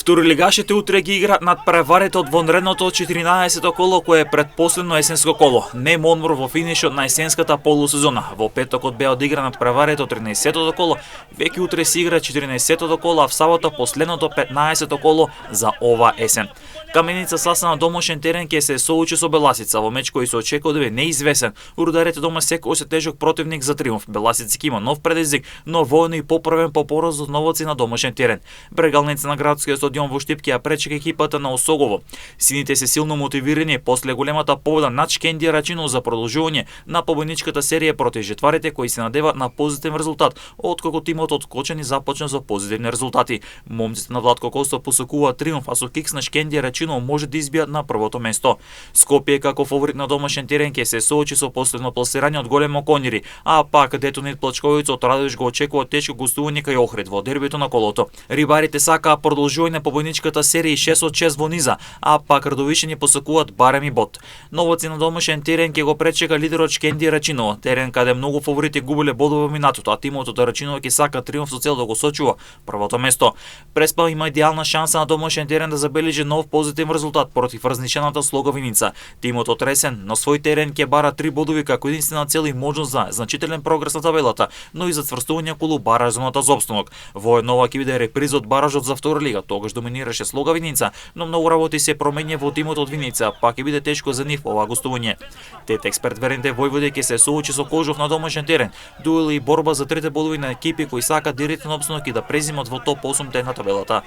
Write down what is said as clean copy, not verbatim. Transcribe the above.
Второлигашите утре ги играат над преварите од вонредното 14-то коло кое е предпоследно есенско коло. Нем одмор во финишот на есенската полусезона. Во петокот беа одигранат преварите од 13-то коло, веќе утре се игра 14-то коло, а в сабота последното 15-то коло за ова есен. Каменица Сласа на домашен терен ќе се соочи со Беласица во меч кој се очекува да биде неизвесен. Рударите дома секој се тежок противник за триумф. Беласица ќе има нов предизвик, но војно и поправен по пораз од новоци на домашен терен. Брегалници на градскиот стадион во Штип ќе ја пречека екипата на Осогово. Сините се силно мотивирани после големата победа над Шкендија Рачино за продолжување на победничката серија против жетварите кои се надеваат на позитивен резултат, откако тимот од Кочани започна со позитивни резултати. Момците на Владко Костов посакуваат триумф, а со кикс на Шкендија Рачино може да избијат на првото место. Скопје како фаворит на домашен терен ќе се соочи со последно пласирање од Големо Коњири, а пак Детонит Плачковица од Радовиш го очекува тешко гостување кај Охрид во дербито на колото. Рибарите сакаат продолжување на победничката серија 6 од 6 во низа, а пак Радовишани посакуваат барем и бод. Новоци на домашен терен ќе го пречека лидерот Шкендија Рачиново, терен каде многу фаворити губеле бодови во минатото, а тимот од Рачиново ќе сака триумф со цел да го сочува првото место. Преспа има идеална шанса на домашен терен да забележи нов позитивен резултат против разнишената Слога Виница. Тимот од Ресен на свој терен ќе бара 3 бодови како единствена цел и можност за значителен прогрес на табелата, но и за цврстување околу баражната за опстанок. Воеднова ќе биде реприз од баражот за втора лига, тогаш доминираше Слога Виница, но многу работи се променја во тимот од Виница, пак ќе биде тешко за нив ова гостување. Тет експерт верените Војводи ќе се соочи со Кожов на домашен терен, дуел и борба за трите бодови на екипи кои сакаат директен опстанок и да презимат во топ 8 на табелата.